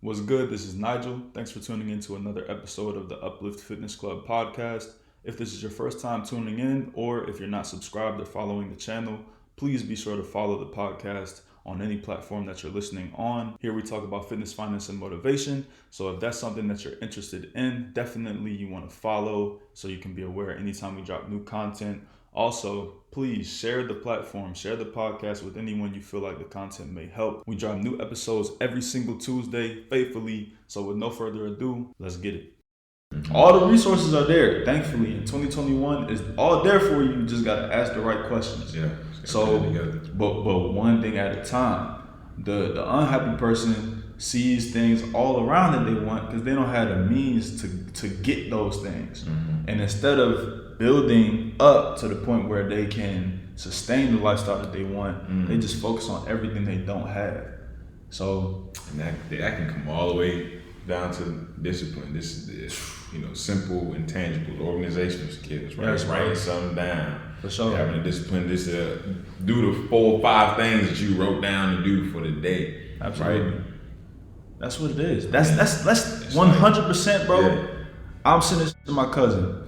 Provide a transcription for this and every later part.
What's good? This is Nigel. Thanks for tuning in to another episode of the Uplift Fitness Club podcast. If this is your first time tuning in, or if you're not subscribed or following the channel, please be sure to follow the podcast on any platform that you're listening on. Here we talk about fitness, finance, and motivation. So if that's something that you're interested in, definitely you want to follow so you can be aware anytime we drop new content. Also, please share the platform, share the podcast with anyone you feel like the content may help. We drop new episodes every single Tuesday faithfully. So with no further ado, let's get it. All the resources are there, thankfully. In 2021, is all there for you. You just got to ask the right questions. Yeah. So, but one thing at a time. The unhappy person sees things all around that they want because they don't have the means to get those things. Mm-hmm. And instead of building up to the point where they can sustain the lifestyle that they want, they just focus on everything they don't have. So, and that can come all the way down to discipline. This is simple, intangible, organizational skills, right? Yes, writing something down. For sure. Having a discipline, just do the 4 or 5 things that you wrote down to do for the day. Absolutely. Right? That's what it is. That's 100%, bro. Yeah. I'm sending this to my cousin.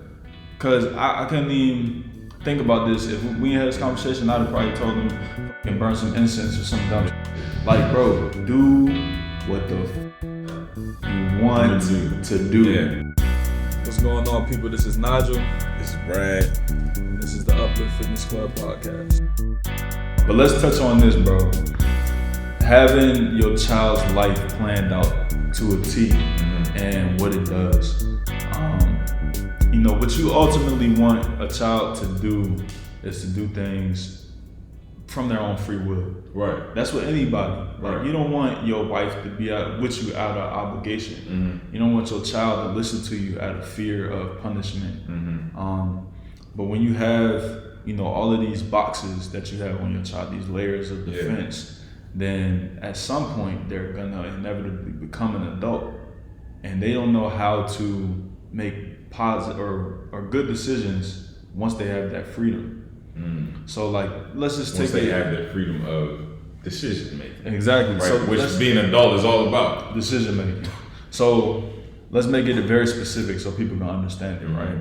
Cause I couldn't even think about this. If we had this conversation, I'd have probably told him and burn some incense or some dumb shit. Like, bro, do what the you want to do. Yeah. What's going on, people? This is Nigel. This is Brad. And this is the Uplift Fitness Club podcast. But let's touch on this, bro. Having your child's life planned out to a T and what it does. What you ultimately want a child to do is to do things from their own free will. Right. That's what anybody. Like, right. You don't want your wife to be with you out of obligation. Mm-hmm. You don't want your child to listen to you out of fear of punishment. Mm-hmm. But when you have, all of these boxes that you have on your child, these layers of defense, then at some point they're gonna inevitably become an adult, and they don't know how to make positive or good decisions once they have that freedom. So let's just once they have that freedom of decision making. Exactly. Right? So which being an adult is all about. Decision making. So let's make it very specific so people can understand it, right?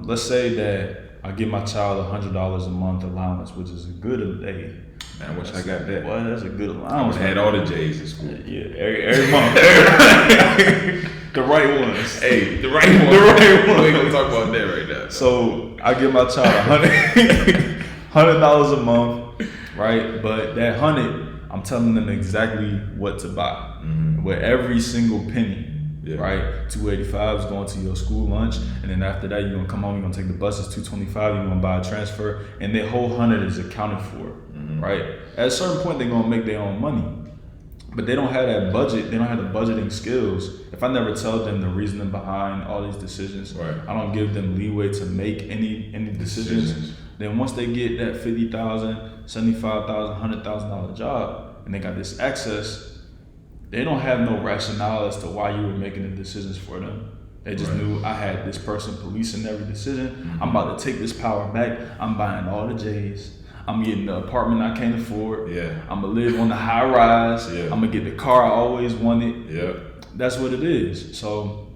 Let's say that I give my child $100 a month allowance, which is a good day. Man, I wish I got that. Well, that's a good allowance. I had all the J's in school. Yeah, every month. The right ones. Hey, the right ones. We ain't gonna talk about that right now. So I give my child $100 a month, right? But that $100, I'm telling them exactly what to buy with every single penny. Yeah. Right, $285 is going to your school lunch, and then after that you're gonna come home, you're gonna take the buses, $225, you're gonna buy a transfer, and that whole $100 is accounted for. Right? At a certain point they're gonna make their own money. But they don't have that budget, they don't have the budgeting skills. If I never tell them the reasoning behind all these decisions, I don't give them leeway to make any decisions, then once they get that $50,000, $75,000, $100,000 job, and they got this access, they don't have no rationale as to why you were making the decisions for them. They just knew I had this person policing every decision. I'm about to take this power back. I'm buying all the J's. I'm getting the apartment I can't afford. Yeah. I'm gonna live on the high rise. Yeah. I'm gonna get the car I always wanted. Yeah. That's what it is. So,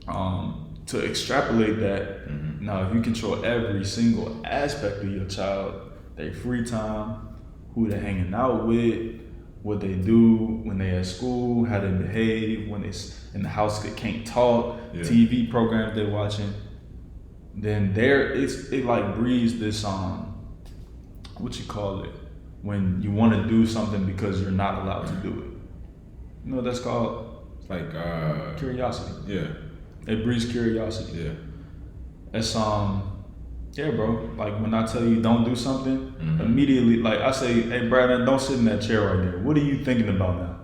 to extrapolate that, now if you control every single aspect of your child, their free time, who they're hanging out with, what they do when they're at school, how they behave, when they're in the house they can't talk, TV programs they're watching, then it like breeds this what you call it, when you want to do something because you're not allowed to do it. You know what that's called? It's like curiosity. Yeah. It breeds curiosity. Yeah. It's yeah, bro. Like when I tell you don't do something, immediately, like I say, hey, Brad, don't sit in that chair right there. What are you thinking about now?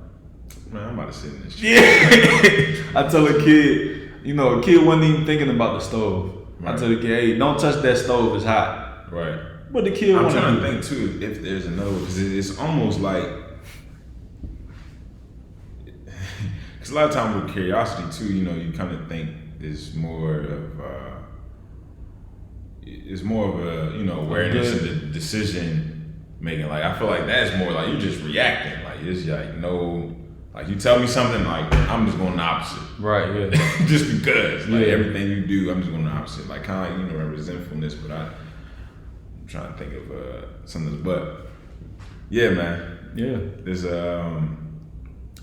Man, I'm about to sit in this chair. Yeah. I tell a kid, a kid wasn't even thinking about the stove. Right. I tell the kid, hey, don't touch that stove, it's hot. Right. But the kid, I'm trying to think too if there's another one, because it's almost like, because a lot of times with curiosity too, you kind of think there's more of awareness of the decision making. Like I feel like that's more like you just reacting. Like it's like no Like you tell me something, like I'm just going the opposite. Right. Yeah. Just because, like everything you do, I'm just going the opposite. Like kind of like resentfulness, but I'm trying to think of something. But yeah, man. Yeah. There's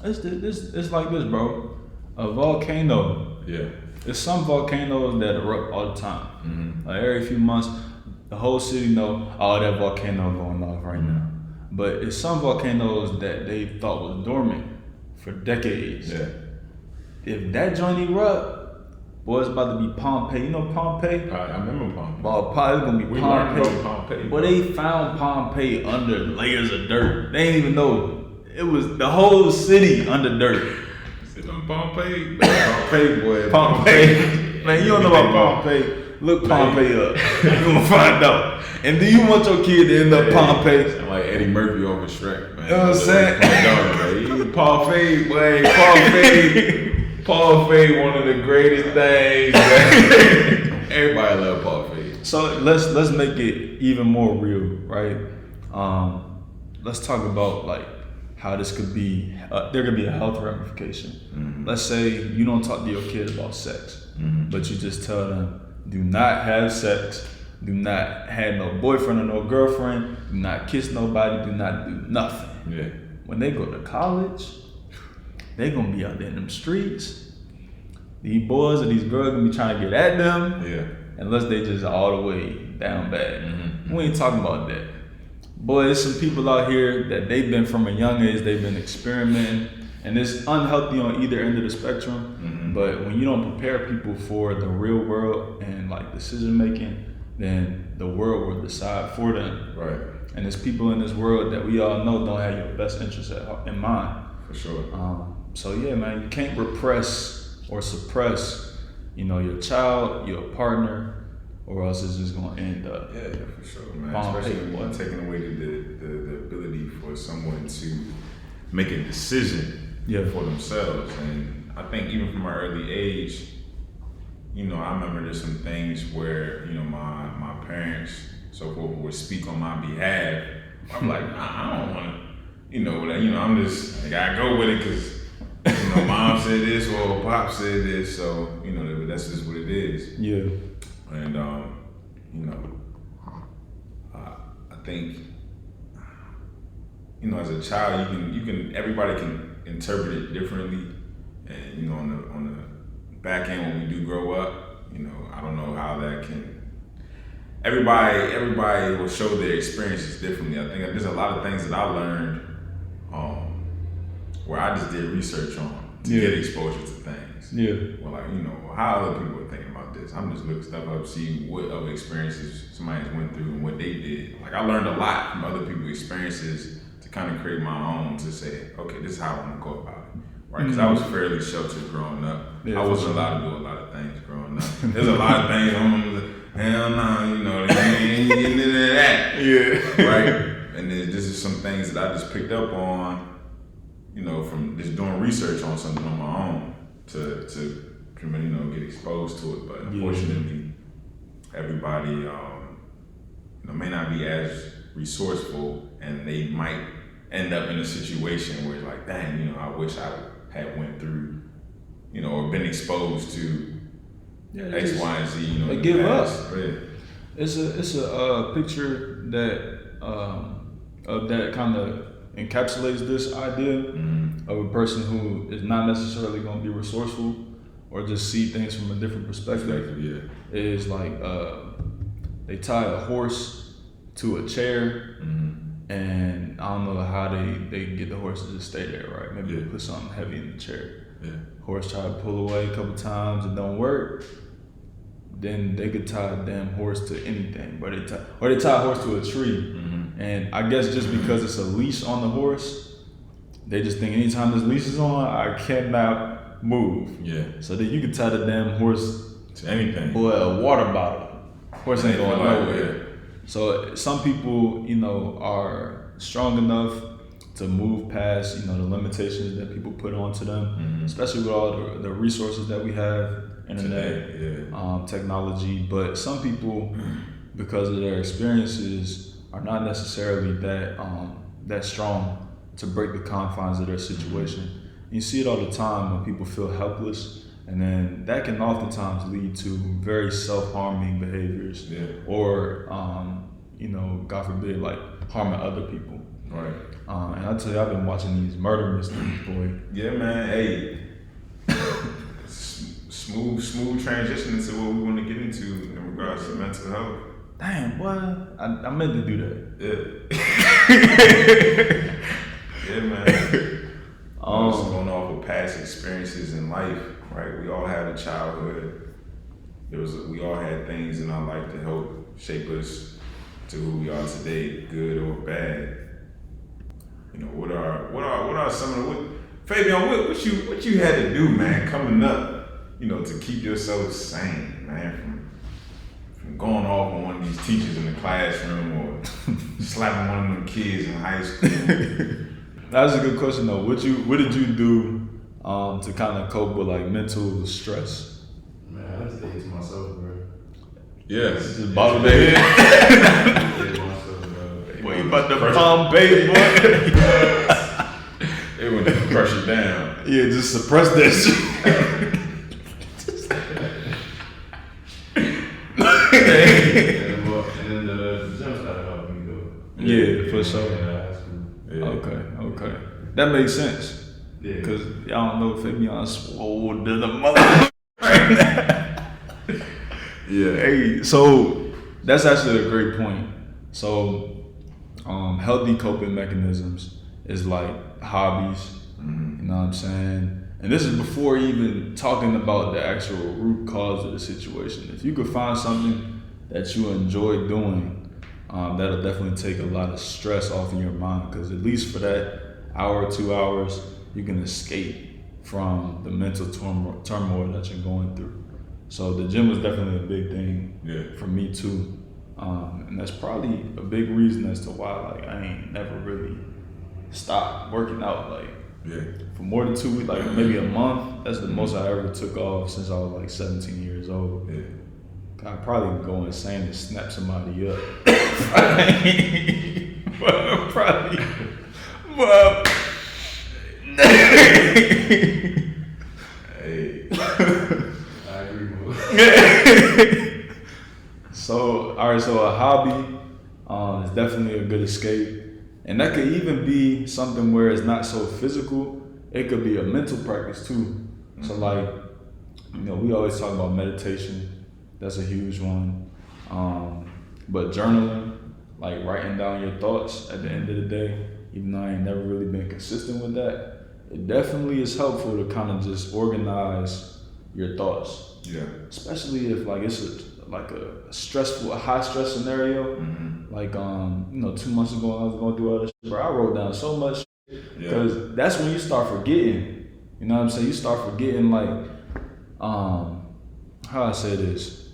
It's like this, bro. A volcano. Yeah. There's some volcanoes that erupt all the time. Mm-hmm. Like every few months, the whole city know, oh, that volcano going off right now. But it's some volcanoes that they thought was dormant for decades. Yeah. If that joint erupt, boy, it's about to be Pompeii. You know Pompeii? I remember Pompeii. Boy, it's gonna be We learned Pompeii. about Pompeii. But they found Pompeii under layers of dirt. They didn't even know. It was the whole city under dirt. Sit on Pompeii. Pompeii, boy. Pompeii. Man, you don't know about Pompeii. Look Pompeii up. You're gonna find out. And do you want your kid to end up Pompeii? Sound like Eddie Murphy over Shrek, man. You know what I'm saying? Pompeii, boy. Pompeii, one of the greatest things, man. Everybody love Pompeii. So let's make it even more real, right? Let's talk about like how this could be. There could be a health ramification. Mm-hmm. Let's say you don't talk to your kid about sex, Mm-hmm. but you just tell them, do not have sex, do not have no boyfriend or no girlfriend, do not kiss nobody, do not do nothing. Yeah. When they go to college, they gonna be out there in them streets. These boys or these girls gonna be trying to get at them. Yeah. Unless they just all the way down bad. Mm-hmm. We ain't talking about that. Boy, there's some people out here that they've been from a young age, they've been experimenting, and it's unhealthy on either end of the spectrum. Mm-hmm. But when you don't prepare people for the real world and like decision making, then the world will decide for them. Right. And there's people in this world that we all know don't have your best interests in mind. For sure. So yeah, man, you can't repress or suppress, your child, your partner, or else it's just gonna end up. Yeah, for sure, man. Pompeii, Especially when you're taking away the ability for someone to make a decision for themselves. And I think even from an early age, I remember there's some things where, my parents, so forth, would speak on my behalf. I'm like, I don't want to, I'm just, I gotta go with it because, mom said this or pop said this, so, that's just what it is. Yeah. And, I think, as a child, everybody can interpret it differently. And, on the back end, when we do grow up, I don't know how that can, everybody will show their experiences differently. I think there's a lot of things that I learned, where I just did research on to get exposure to things. Yeah. Well, how other people are thinking about this. I'm just looking stuff up, see what other experiences somebody went through and what they did. Like I learned a lot from other people's experiences to kind of create my own to say, okay, this is how I'm gonna go about it, right? Because I was fairly sheltered growing up. I wasn't allowed to do a lot of things growing up. There's a lot of things hell no, they ain't getting into that. Yeah. Right? And this is some things that I just picked up on, from just doing research on something on my own to get exposed to it. But unfortunately, everybody may not be as resourceful, and they might end up in a situation where it's like, dang, I wish I had went through, or been exposed to X, Y, and Z. They give up. Yeah. It's a picture that that kind of encapsulates this idea of a person who is not necessarily going to be resourceful or just see things from a different perspective. Yeah. It is like they tie a horse to a chair, and I don't know how they get the horse to just stay there, right? Maybe they put something heavy in the chair. Yeah. Horse try to pull away a couple times, it don't work. Then they could tie a damn horse to anything, but they tie a horse to a tree. And I guess just because it's a leash on the horse, they just think anytime this leash is on, I cannot move. Yeah. So that you could tie the damn horse to anything. Boy, a water bottle. Horse ain't going nowhere. So some people, are strong enough to move past, the limitations that people put onto them, especially with all the resources that we have, internet, technology. But some people, because of their experiences, are not necessarily that strong to break the confines of their situation. You see it all the time when people feel helpless, and then that can oftentimes lead to very self-harming behaviors, or God forbid, like harming other people. Right. And I tell you, I've been watching these murder mysteries, boy. Yeah, man. Hey, smooth transition into what we want to get into in regards to mental health. Damn, what? I meant to do that. Yeah. Yeah, man. Just going off of past experiences in life, right? We all had a childhood. We all had things in our life to help shape us to who we are today, good or bad. What are some of the Fabian? What you had to do, man, coming up, to keep yourself sane, man, from going off on one of these teachers in the classroom or slapping one of them kids in high school. That's a good question though. What did you do to kind of cope with like mental stress? Man, I just stayed to myself, bro. Yes. Just bottle the head. Boy, you about to Pompeii, boy. They want to crush it down. Yeah, just suppress that shit. And then the gym started helping me though. Yeah, for sure. High school. Yeah. Okay. That makes sense. Yeah. Because y'all don't know if Fabian swole to the mother right now. Yeah. Hey, so that's actually a great point. So, healthy coping mechanisms is like hobbies. You know what I'm saying? And this is before even talking about the actual root cause of the situation. If you could find something that you enjoy doing, that'll definitely take a lot of stress off of your mind, because at least for that hour or 2 hours, you can escape from the mental turmoil that you're going through. So the gym was definitely a big thing for me too. And that's probably a big reason as to why like I ain't never really stopped working out for more than 2 weeks, like maybe a month. That's the most I ever took off since I was like 17 years old. I'd probably go insane and snap somebody up. Probably. Well, Hey. I agree with So a hobby is definitely a good escape. And that could even be something where it's not so physical. It could be a mental practice too. So like, we always talk about meditation. That's a huge one. But journaling, like writing down your thoughts at the end of the day, even though I ain't never really been consistent with that, it definitely is helpful to kind of just organize your thoughts. Yeah. Especially if like it's a high stress scenario. Like 2 months ago I was going through all this shit, bro. I wrote down so much because that's when you start forgetting. You know what I'm saying? You start forgetting like how I say this,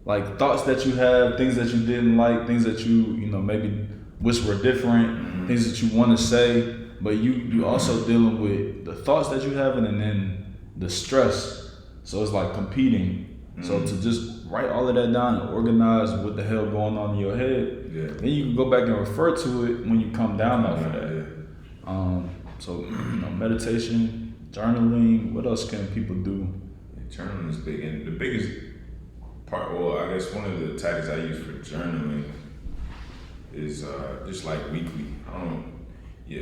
like thoughts that you have, things that you didn't like, things that you maybe wish were different, things that you want to say, but you also dealing with the thoughts that you have and then the stress. So it's like competing. So to just write all of that down and organize what the hell going on in your head, then you can go back and refer to it when you come down off of that. So meditation, journaling. What else can people do? Journaling is big, and the biggest part, well, I guess one of the tactics I use for journaling is just like weekly.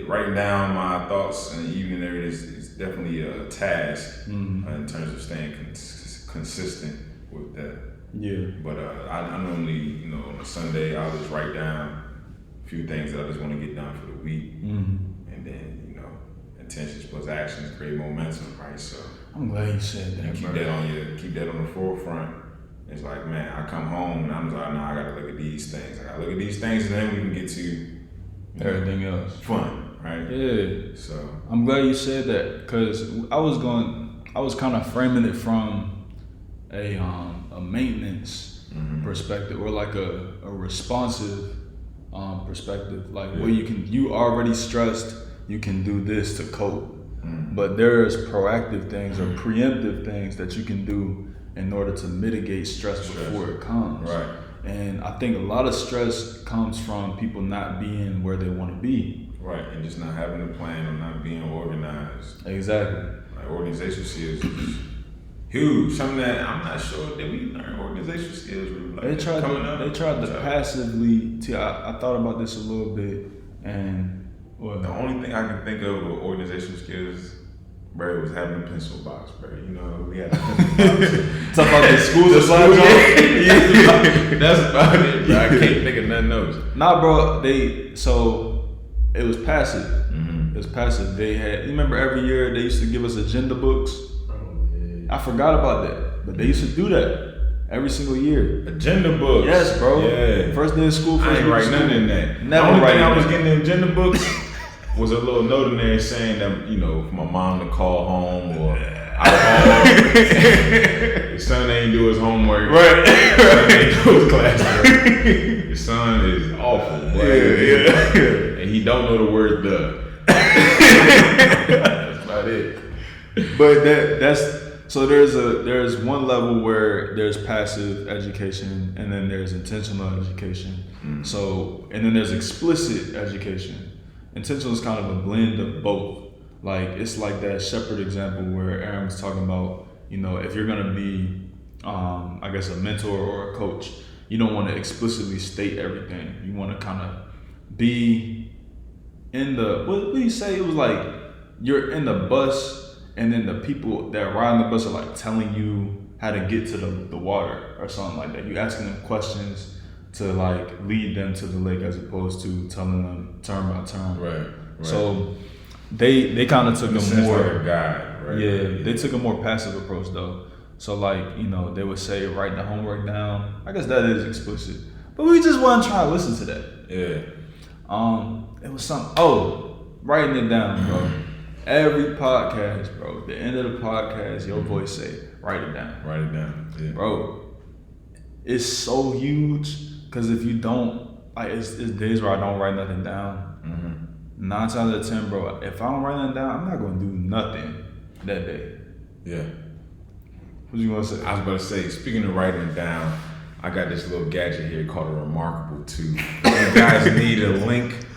Writing down my thoughts in the evening every day is definitely a task in terms of staying consistent with that. Yeah. But I normally, on a Sunday, I'll just write down a few things that I just want to get done for the week, and then intentions plus actions create momentum, right? So I'm glad you said that. Keep that on the forefront. It's like, man, I come home and I'm like, I gotta look at these things. I gotta look at these things, and then we can get to everything else. Fun, right? Yeah. So I'm glad you said that, because I was kind of framing it from a maintenance perspective, or like a responsive perspective, like where you already stressed, you can do this to cope, but there's proactive things or preemptive things that you can do in order to mitigate stress before it comes. Right. And I think a lot of stress comes from people not being where they want to be. Right, and just not having a plan or not being organized. Exactly. Like organizational skills is huge. Something that I'm not sure that we learn organizational skills. Like They tried to passively. I thought about this a little bit, and the only thing I can think of with organizational skills, bro, was having a pencil box, bro. You know, we had a pencil box. Talk about the school supply job. That's about it, bro. I can't think of nothing else. Nah, bro. So it was passive. Mm-hmm. It was passive. They had. You remember every year they used to give us agenda books. I forgot about that, but they used to do that every single year. Agenda books. Yes, bro. Yeah. First day of school. I ain't write nothing in that. Never the only write thing I was anything. getting in agenda books was a little note in there saying that, you know, for my mom to call home or I called. Your son ain't do his homework. Right. Your son ain't do his classwork. Your son is awful. Yeah. And he don't know the word the. That's about it. But that's so there's one level where there's passive education and then there's intentional education. So and then there's explicit education. Intentional is kind of a blend of both. Like it's like that shepherd example where Aaron was talking about, you know, if you're gonna be I guess a mentor or a coach, you don't want to explicitly state everything. You want to kind of be in the what do you say? It was like you're in the bus and then the people that ride on the bus are like telling you how to get to the water or something like that. You asking them questions to like lead them to the lake as opposed to telling them turn by turn. Right. So they kind of took a more like a guide, right? Yeah, they took a more passive approach though. So like, you know, they would say write the homework down. I guess that is explicit. But we just wasn't trying to listen to that. Yeah. It was writing it down, bro. Every podcast, bro, the end of the podcast, your voice say, write it down. Write it down. Yeah. Bro, it's so huge because if you don't, like, it's days where I don't write nothing down. 9 times out of 10, bro, if I don't write nothing down, I'm not going to do nothing that day. Yeah. What you going to say? I was about to say, speaking of writing it down, I got this little gadget here called a Remarkable 2. If you guys need a link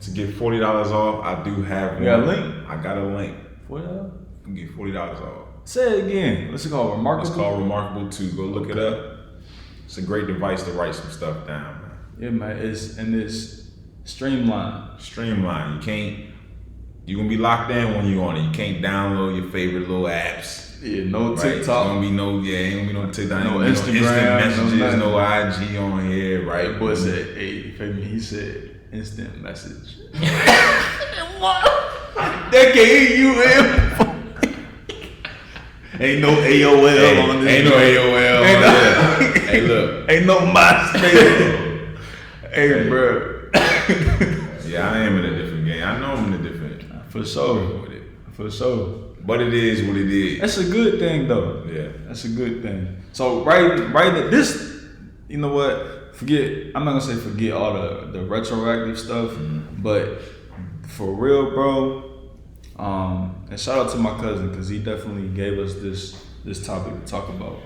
to get $40 off, I do have one. You got a link? I got a link. $40? You can get $40 off. Say it again. What's it called? Remarkable? It's called Remarkable 2. Go look it up. It's a great device to write some stuff down, man. Yeah, man. It's streamlined. Streamline. You're going to be locked in when you're on it. You can't download your favorite little apps. Yeah, no Right? TikTok. Ain't gonna be no TikTok, No instant Instagram, messages, no no IG on here, right? That boy said, hey, he said instant message. That can't you in. Ain't no AOL on this. Ain't no AOL on this. Hey, look. Ain't no MySpace. Hey, bro. Yeah, I am in a different game. I know I'm in a different. For sure. With it. For sure. But it is what it is. That's a good thing, though. Yeah. That's a good thing. So right this, you know what? I'm not gonna say forget all the retroactive stuff, but for real, bro. And shout out to my cousin because he definitely gave us this topic to talk about,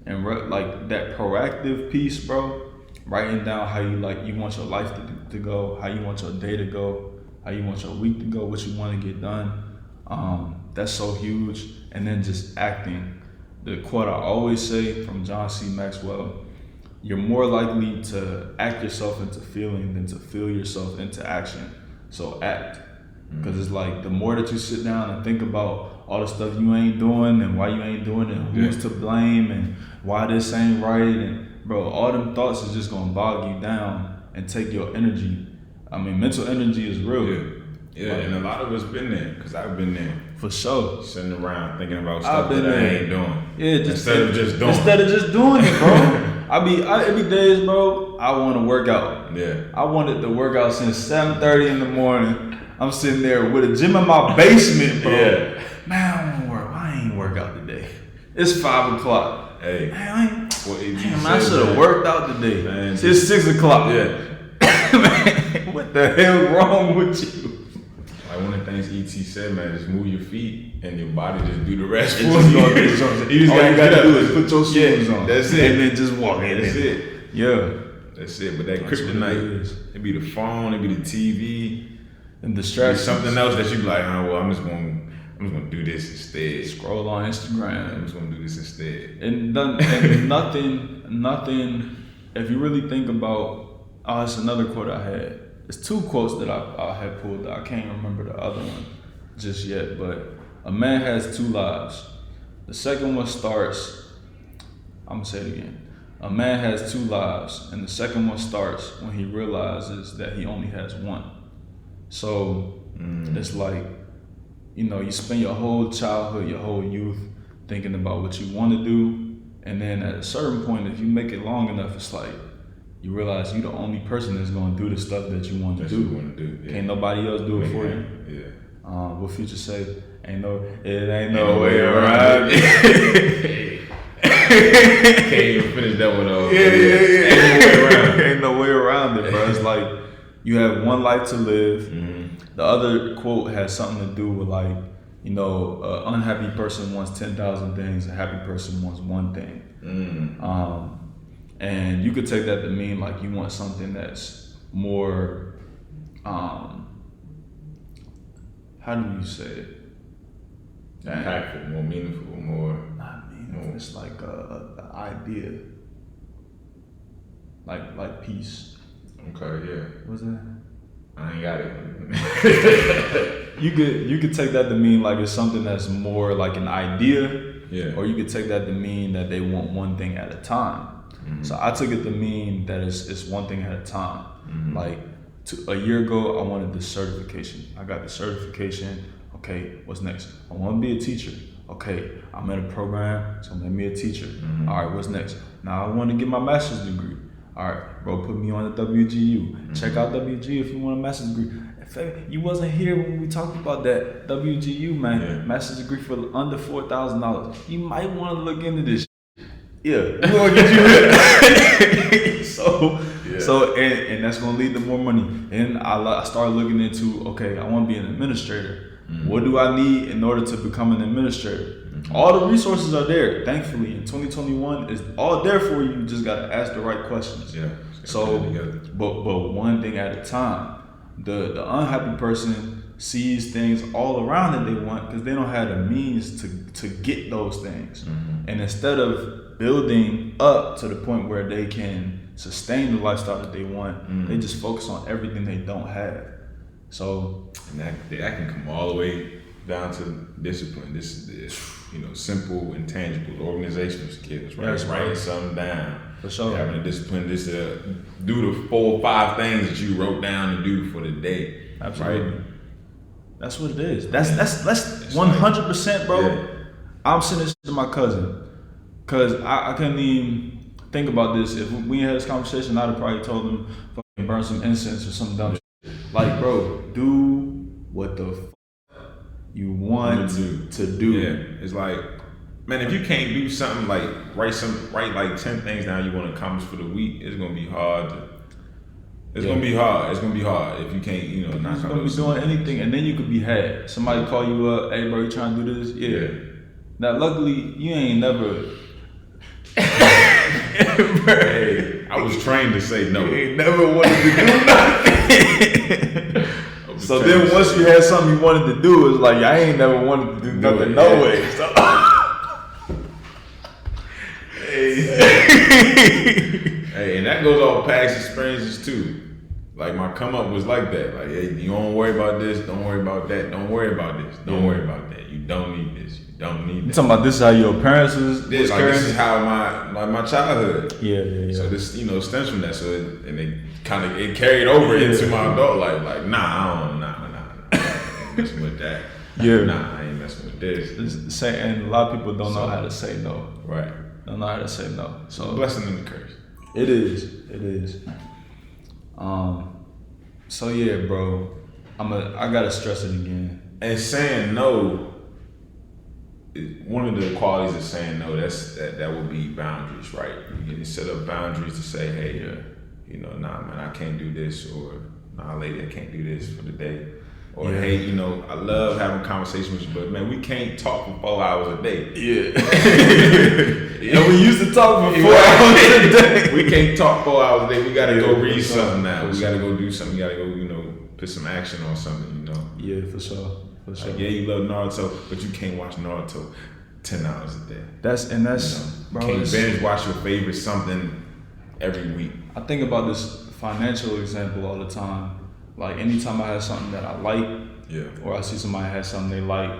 and like that proactive piece, bro. Writing down how you want your life to go, how you want your day to go, how you want your week to go, what you want to get done. That's so huge. And then just acting. The quote I always say from John C. Maxwell, you're more likely to act yourself into feeling than to feel yourself into action. So act. Because it's like the more that you sit down and think about all the stuff you ain't doing and why you ain't doing it and who's to blame and why this ain't right, and bro, all them thoughts is just gonna bog you down and take your energy. I mean, mental energy is real. Yeah, and a lot of us been there, because I've been there. For sure. Sitting around thinking about stuff that I ain't doing. Yeah, instead of just doing it, bro. It be days, bro, I want to work out. Yeah. I wanted to work out since 7:30 in the morning. I'm sitting there with a gym in my basement, bro. Yeah. Man, I want to work. I ain't work out today. It's 5 o'clock. Hey. Man, I I should have worked out today. Man, it's 6 o'clock. Yeah. Man, what the hell wrong with you? Like one of the things E.T. said, man, just move your feet and your body just do the rest for You you. just All you gotta do is put your shoes on. That's it. And then just walk in. That's it. Yeah. That's it. But that That's what it kryptonite, is. it be the phone, it be the TV, And there's distractions. something else that you be like, oh, well, I'm just gonna do this instead. Scroll on I'm Instagram. just gonna do this instead. And nothing. If you really think about, it's another quote I had. It's two quotes that I had pulled. I can't remember the other one just yet. But a man has two lives. The second one starts. I'm gonna say it again. A man has two lives, and the second one starts when he realizes that he only has one. So it's like, you spend your whole childhood, your whole youth thinking about what you want to do, and then at a certain point, if you make it long enough, it's like you realize you're the only person that's going to do the stuff that you want to do. Yeah. Can't nobody else do it for you. Yeah. What Future say? It ain't no way around it. Can't even finish that one off. Yeah. Ain't no way around it, bro. It's like you have one life to live. Mm-hmm. The other quote has something to do with like, an unhappy person wants 10,000 things, a happy person wants one thing. Mm. And you could take that to mean like you want something that's more, how do you say it? Impactful, more meaningful, more. Not meaningful. It's like a idea, like peace. Okay, yeah. What's that? I ain't got it. You could take that to mean like it's something that's more like an idea, Yeah. or you could take that to mean that they want one thing at a time. Mm-hmm. So I took it to mean that it's one thing at a time. Mm-hmm. Like a year ago, I wanted this certification. I got the certification. Okay, what's next? I want to be a teacher. Okay, I'm in a program, so make me a teacher. Mm-hmm. All right, what's next? Now I want to get my master's degree. All right, bro, put me on the WGU. Mm-hmm. Check out WGU if you want a master's degree. In fact, you wasn't here when we talked about that WGU, man. Yeah. Master's degree for under $4,000. You might want to look into this. Yeah, we want to get you here. So and that's gonna lead to more money. And I started looking into, okay, I want to be an administrator. Mm-hmm. What do I need in order to become an administrator? Mm-hmm. All the resources are there, thankfully. In 2021, it's all there for you. You just gotta ask the right questions. Yeah. So, but one thing at a time. The unhappy person sees things all around that they want because they don't have the means to get those things. Mm-hmm. And instead of building up to the point where they can sustain the lifestyle that they want, they just focus on everything they don't have. So, and that can come all the way down to discipline. This is simple intangibles, organizational skills, right? Yes, Writing right. something down. For sure. Having a discipline, just to do the 4 or 5 things that you wrote down to do for the day. Absolutely. Right? That's what it is. That's 100%, bro. Yeah. I'm sending this to my cousin because I couldn't even think about this. If we had this conversation, I'd have probably told him fucking burn some incense or some dumb shit. Like, bro, do what the you want to do. Yeah. It's like, man, if you can't do something like write like 10 things down you want to accomplish for the week, it's gonna be hard. It's gonna be hard. It's gonna be hard if you can't, not You're gonna be doing anything, and then you could be had. Somebody call you up, hey bro, you trying to do this? Yeah. Now, luckily, you ain't never. Hey, I was trained to say no. You ain't never wanted to do nothing. So then, once you had something you wanted to do, it's like I ain't never wanted to do nothing. No way. So, Hey, and that goes off past experiences too. Like my come up was like that. Like, hey, you don't worry about this, don't worry about that, don't worry about this, don't worry about that. You don't need this, you don't need that. You talking about this is how your parents was This carrying is how my childhood. Yeah. So this stems from that. So it carried over into my adult life. Like, nah, I ain't messing with that. Yeah. Nah, I ain't messing with this. And a lot of people don't know how to say no. Right. Don't know how to say no. So Blessing and the curse. It is. So yeah, bro. I gotta stress it again. And saying no, one of the qualities of saying no, that would be boundaries, right? You can set up boundaries to say, hey, nah, man, I can't do this, or nah, lady, I can't do this for the day, Or hey, you know, I love having conversations with you, but man, we can't talk for 4 hours a day. Yeah. And we used to talk for 4 hours a day. We can't talk 4 hours a day. We gotta go read for sure. something now. We gotta go do something. We gotta go, you know, put some action on something, you know. Yeah, for sure. For sure. Like, yeah, you love Naruto, but you can't watch Naruto 10 hours a day. That's You know, bro. can't binge watch your favorite something every week. I think about this financial example all the time. Like anytime I have something that I like, Yeah. or I see somebody has something they like,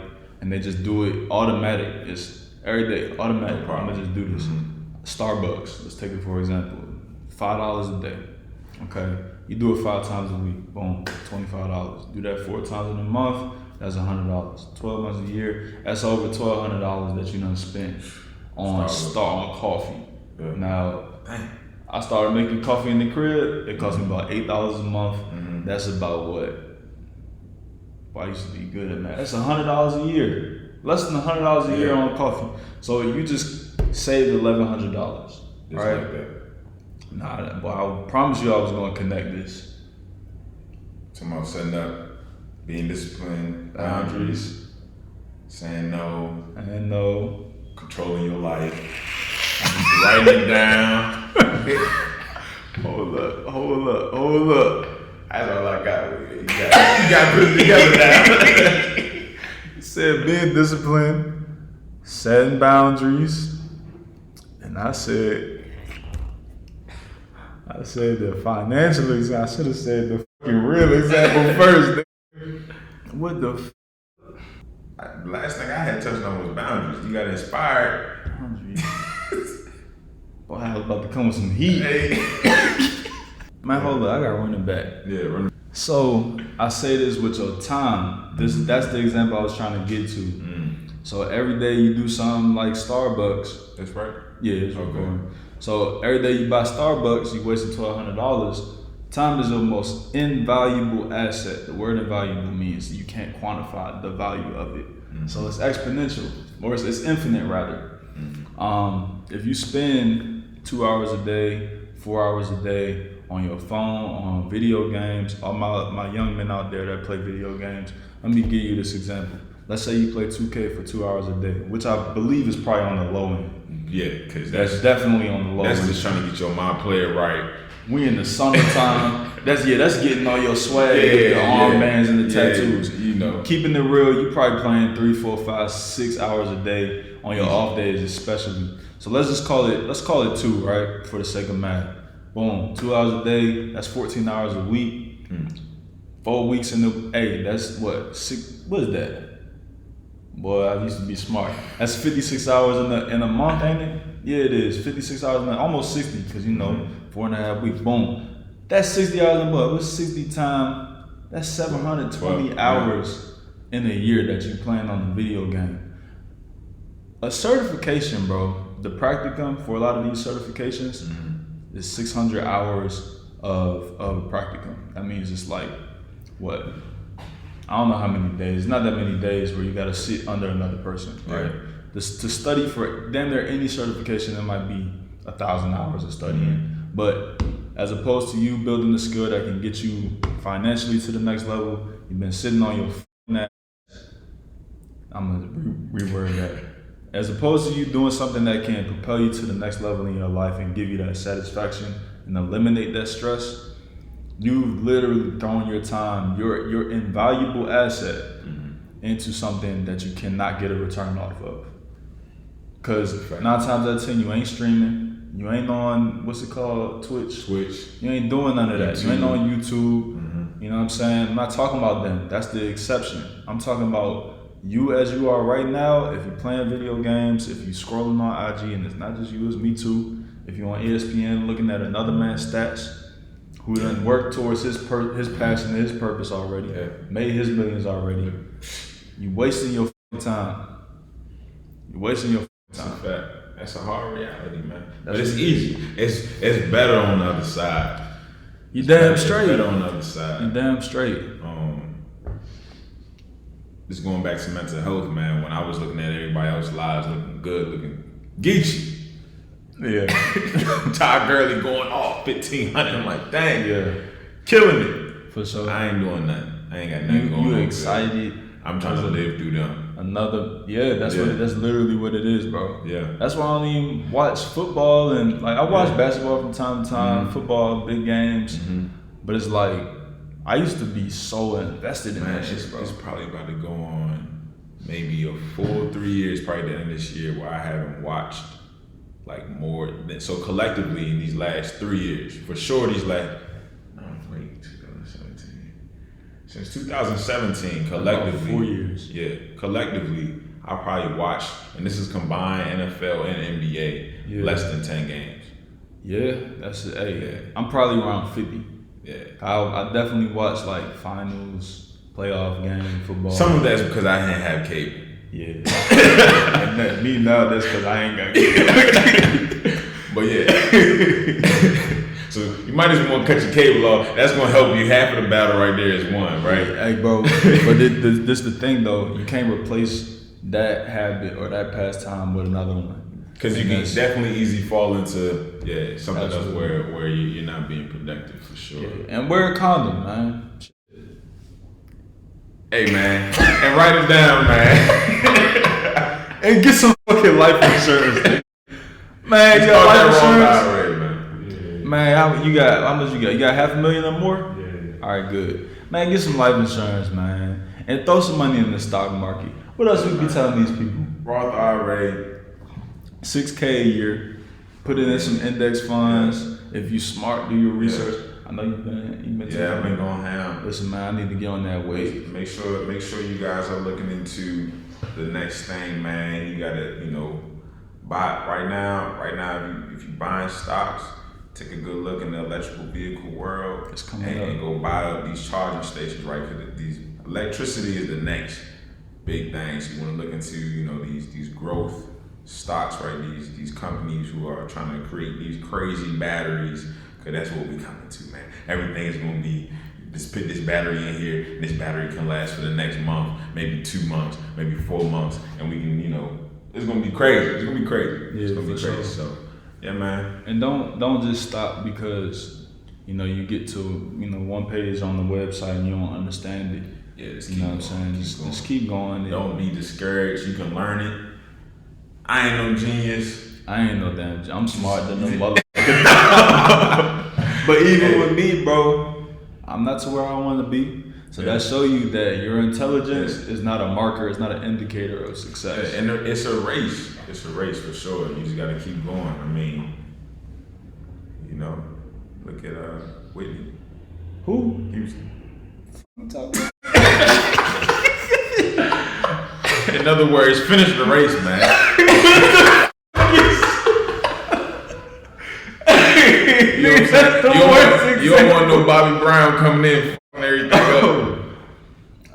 and they just do it automatic. It's every day, automatic. No I'm problem. gonna just do this. Starbucks, let's take it for example. $5 a day. Okay, you do it 5 times a week. Boom, $25. Do that 4 times in a month. That's $100. 12 months a year. That's over $1,200 that you done spent on on coffee. Yeah. Now, Dang. I started making coffee in the crib. It cost me about $8 a month. That's about what? Well, I used to be good at that. That's $100 a year. Less than $100 a year on coffee. So you just saved $1,100, Just right? like that. Nah, but I promise you I was gonna connect this. Talking about setting up, being disciplined, boundaries, saying no, And no. controlling your life, writing it down. Hold up. That's all I got with you. You got to put it together now. Said being disciplined, setting boundaries, and I said the financial example. I should have said the fucking real example first. What the The last thing I had touched on was boundaries. You got inspired. boundaries? Boy, I was about to come with some heat. Hey. Man, hold up, I got running back. Yeah, run. So I say this with your time. That's the example I was trying to get to. So every day you do something like Starbucks. That's right. Yeah, it's Okay. recording. So every day you buy Starbucks, you wasted $1,200. Time is your most invaluable asset. The word invaluable means you can't quantify the value of it. So it's exponential, or it's infinite rather. If you spend 2 hours a day, 4 hours a day on your phone, on video games, all my young men out there that play video games, let me give you this example. Let's say you play 2K for 2 hours a day, which I believe is probably on the low end. Yeah, because That's definitely on the low that's end. just trying to get your mind player right. We in the summertime. That's getting all your swag, the armbands and the tattoos. You know. Keeping it real, you probably playing 3, 4, 5, 6 hours a day on your off days, especially. So let's call it 2, right? For the sake of math. Boom, 2 hours a day. That's 14 hours a week. 4 weeks in the. Hey, that's what 6. What is that? Boy, I used to be smart. That's 56 hours in a month, ain't it? Yeah, it is. 56 hours, almost 60, because 4.5 weeks. Boom. That's 60 hours a month. What's 60 times? That's 720 hours in a year that you playing on the video game. A certification, bro. The practicum for a lot of these certifications is 600 hours of practicum. That means it's like what? I don't know how many days. Not that many days where you got to sit under another person, right? To study for damn near any certification, it might be 1,000 hours of studying. But as opposed to you building a skill that can get you financially to the next level, you've been sitting on your ass. I'm gonna reword that. As opposed to you doing something that can propel you to the next level in your life and give you that satisfaction and eliminate that stress, you've literally thrown your time, your invaluable asset, into something that you cannot get a return off of. Because 9 times out of 10, you ain't streaming. You ain't on, what's it called, Twitch. You ain't doing none of that. You ain't on YouTube. You know what I'm saying? I'm not talking about them. That's the exception. I'm talking about you as you are right now. If you're playing video games, if you're scrolling on IG, and it's not just you, it's me too. If you're on ESPN looking at another man's stats, who done worked towards his passion, his purpose already, made his millions already, you wasting your time. You're wasting your time. That's a fact. That's a hard reality, man. That's But it's easy. It's better on the other side. You damn straight. It's better on the other side. You damn straight. Just going back to mental health, man. When I was looking at everybody else's lives looking good, looking Geechee. Yeah. Todd Gurley going off 1,500. I'm like, dang. Yeah. Killing it. For sure. I ain't doing nothing. I ain't got nothing going on. You excited? I'm trying to live through them. That's literally what it is, bro. Yeah. That's why I don't even watch football and like I watch basketball from time to time, football, big games, but it's like I used to be so invested in that shit, bro. It's probably about to go on maybe a full 3 years, probably the end of this year, where I haven't watched like more than so collectively in these last 3 years. For sure, these last 2017. Since 2017, collectively, about 4 years. Yeah, collectively, I probably watched, and this is combined NFL and NBA, less than 10 games. Yeah, that's it. Hey, I'm probably around 50. Yeah, I definitely watch like finals, playoff game, football. Some of that's because I didn't have cable. Yeah. And me now, that's because I ain't got cable. But yeah. So you might just want to cut your cable off. That's going to help you. Half of the battle right there is won, right? Hey, bro. But this the thing, though. You can't replace that habit or that pastime with another one. Because you can definitely easily fall into something else where you're not being productive for sure. Yeah. And wear a condom, man. Hey, man. And write it down, man. And get some fucking life insurance. Man, you got life insurance? Already, man. Man, how much you got? You got $500,000 or more? Yeah. All right, good. Man, get some life insurance, man. And throw some money in the stock market. What else we be telling these people? Roth IRA. $6,000 a year. Put it in some index funds. If you smart, do your research. I know you've been I've been going ham. Listen, man, I need to get on that wave. Make sure you guys are looking into the next thing, man. You gotta, buy right now. If you're buying stocks, take a good look in the electrical vehicle world. It's coming up. And go buy up these charging stations, right? Because electricity is the next big thing. So you want to look into, these growth stocks, right? These companies who are trying to create these crazy batteries. Because that's what we coming to, man. Everything is going to be, just put this battery in here, and this battery can last for the next month, maybe 2 months, maybe 4 months, and we can, it's going to be crazy. It's going to be crazy. Yeah, it's going to be crazy. Sure. So, yeah, man. And don't just stop because, you get to, one page on the website and you don't understand it. Yeah, just keep keep what I'm saying? Just keep going. Don't be discouraged. You can learn it. I ain't no genius. I ain't no damn. I'm smarter than them motherfuckers. But even with me, bro, I'm not to where I want to be. So that show you that your intelligence is not a marker. It's not an indicator of success. And it's a race. It's a race for sure. You just got to keep going. I mean, look at Whitney. Who? Houston. In other words, finish the race, man. You don't want no Bobby Brown coming in and everything up.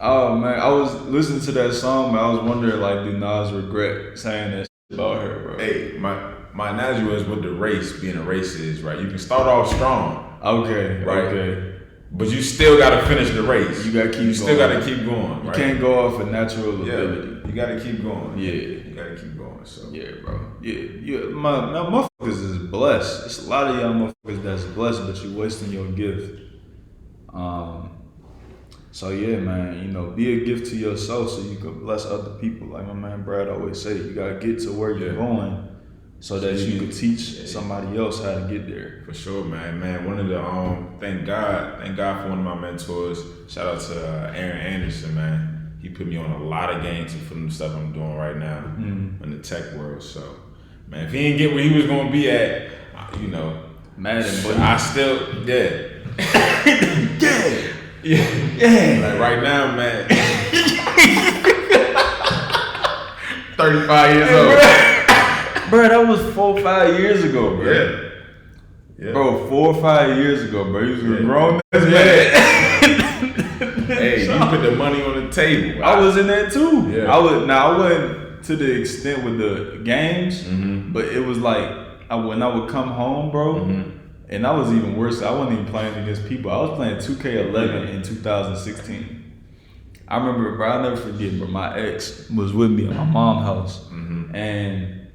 Oh man, I was listening to that song, but I was wondering, like, do Nas regret saying that shit about her, bro? Hey, my analogy was what the race, being a race is, right? You can start off strong. Okay, right? Okay. But you still gotta finish the race. You gotta keep going. Still gotta keep going, right? You can't go off a natural ability. You gotta keep going. Yeah. You gotta keep going, so. Yeah, bro. Yeah. My motherfuckers is blessed. There's a lot of y'all motherfuckers that's blessed, but you wasting your gift. So yeah, man, be a gift to yourself so you can bless other people. Like my man Brad always say, you gotta get to where you're going so that you can teach somebody else how to get there. For sure, man. One of the thank God for one of my mentors. Shout out to Aaron Anderson, man. He put me on a lot of games from the stuff I'm doing right now in the tech world. So, man, if he didn't get where he was gonna be at, Madden, but I still yeah. Like right now, man. 35 years old. Bro, that was 4 or 5 years ago, bro. Yeah. Bro, 4 or 5 years ago, bro. You was a grown ass man. Hey, you put the money on the table. I was in that too. Yeah. I wasn't to the extent with the games, but it was like when I would come home, bro, and I was even worse. I wasn't even playing against people. I was playing 2K11 in 2016. I remember, bro, I'll never forget, bro, my ex was with me at my mom's house, and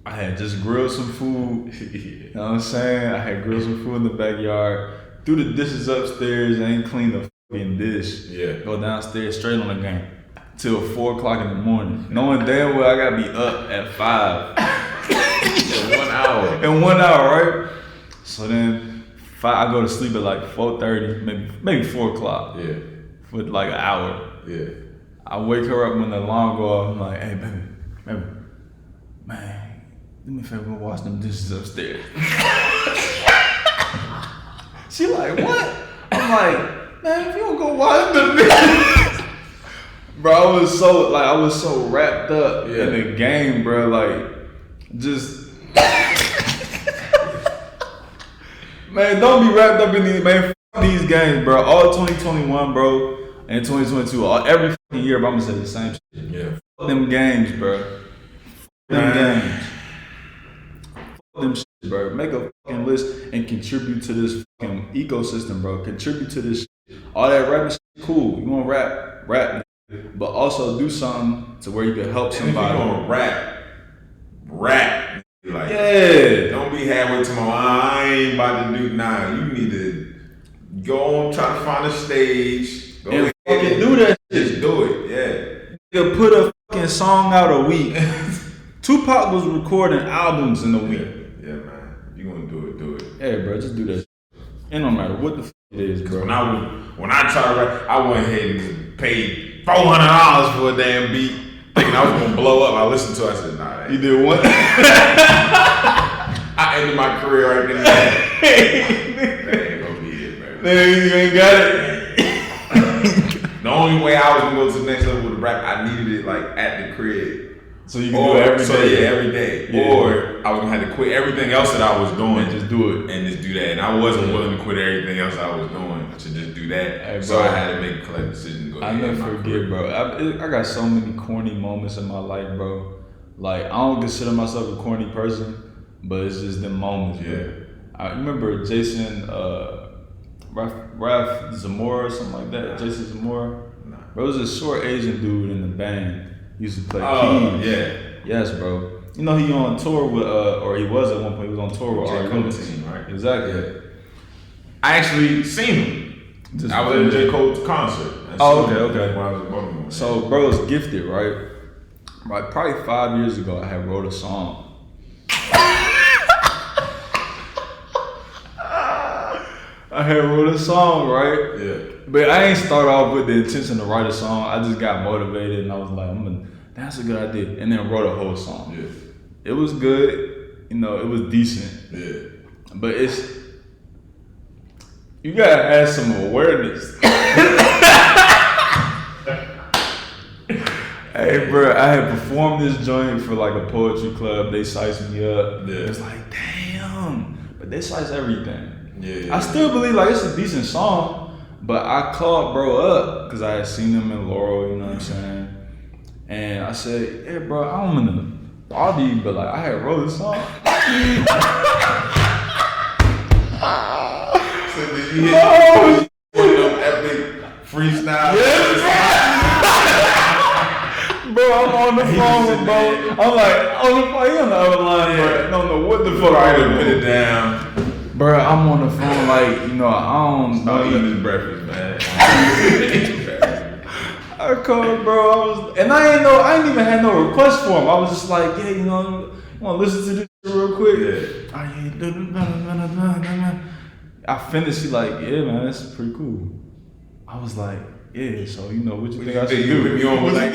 I had just grilled some food. You know what I'm saying? I had grilled some food in the backyard, threw the dishes upstairs, and ain't cleaned the fucking dish. Yeah. Go downstairs straight on the game till 4 o'clock in the morning, knowing damn well I gotta be up at 5. In 1 hour. In 1 hour, right? So then I go to sleep at like 4:30, maybe 4 o'clock. Yeah. For like an hour. Yeah. I wake her up when the alarm go off. I'm like, hey, baby, man, do me a favor, go wash them dishes upstairs. She like, what? I'm like, man, if you don't go wash them dishes. Bro, I was so wrapped up in the game, bro. Like, just man, don't be wrapped up in these, man. Fuck these games, bro. All 2021, bro, and 2022, every fucking year, bro, I'm gonna say the same shit. Yeah. Fuck them games, bro. Fuck them games. Fuck them shit, bro. Make a fucking list and contribute to this fucking ecosystem, bro. Contribute to this shit. All that rapping shit, cool. You wanna rap, but also do something to where you can help somebody. If you gonna rap. Like, yeah. Don't be halfway tomorrow. I ain't about to do. Nah, you need to go on, try to find a stage. Go and ahead fucking do that shit. Just do it. Yeah. You put a fucking song out a week. Tupac was recording albums in a week. Yeah, man. If you gonna do it. Hey, bro, just do that shit. It don't matter what the fuck it is, bro. When I tried to rap, I went ahead and paid $400 for a damn beat, thinking I was gonna blow up. I listened to it, I said, nah, that You did what? I ended my career right then. That ain't gonna be it, man. You ain't got it. The only way I was gonna go to the next level with the rap, I needed it like at the crib. So you can do it every day. Yeah, every day. Yeah. Or I was gonna have to quit everything else that I was doing And just do it. and just do that. And I wasn't willing to quit everything else I was doing to just do that. Hey, so bro, I had to make a collective decision to go I ahead. never forget, bro. I got so many corny moments in my life, bro. Like, I don't consider myself a corny person, but it's just them moments, bro. Yeah. I remember Jason, Raf Zamora or something like that. Jason Zamora. Nah. Bro, was a short Asian dude in the band. He used to play keys. Yeah. Yes, bro. You know he on tour with, or he was at one point. He was on tour with J. our Cole's team, right? Exactly. Yeah. I actually seen him. Just I was at J. Cole's concert. Oh, okay. When I was in Baltimore. So, bro was gifted, right? Like probably 5 years ago, I had wrote a song. I had wrote a song, right? Yeah. But I ain't start off with the intention to write a song. I just got motivated and I was like, that's a good idea. And then wrote a whole song. Yeah. It was good. You know, it was decent. Yeah. But you gotta have some awareness. Hey, bro, I had performed this joint for like a poetry club. They sized me up. Yeah. It's like, damn. But they size everything. Yeah. I still believe like it's a decent song, but I called bro up because I had seen him in Laurel, you know what I'm saying? And I said, hey, bro, I don't want to bother you, but like I had wrote a song. So did you hit one of them epic freestyle? Bro, I'm on the phone with bro. I'm like, on the phone, he on the other line, bro. I don't know what the fuck Right, I'm put it doing. down. Bro, I'm on the phone like, you know, I don't Stop know. eating this breakfast, man. I called bro, and I ain't even had no request for him. I was just like, yeah, you know, you wanna listen to this shit real quick? Yeah. I finished, he like, yeah man, that's pretty cool. I was like, yeah, so you know, what you think I should You do? put me on with like,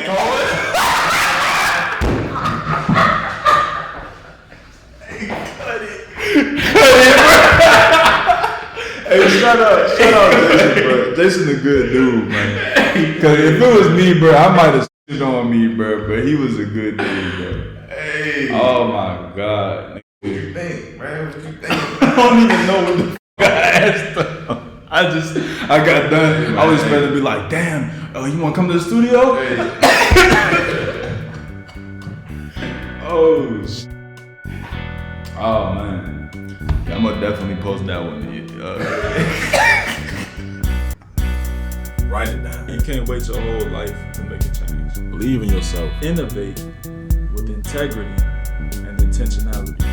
Hey, shout out Jason, bro. Jason a good dude, man. Cause if it was me, bro, I might have stood on me, bro. But he was a good dude, bro. hey, Oh my god. what you think, man? What you think? I don't even know what the fuck I asked him. I got done. I was supposed to be like, damn, you wanna come to the studio? Hey. Oh, oh man. Yeah, I'm gonna definitely post that one. Write it down. You can't wait your whole life to make a change. Believe in yourself. Innovate with integrity and intentionality.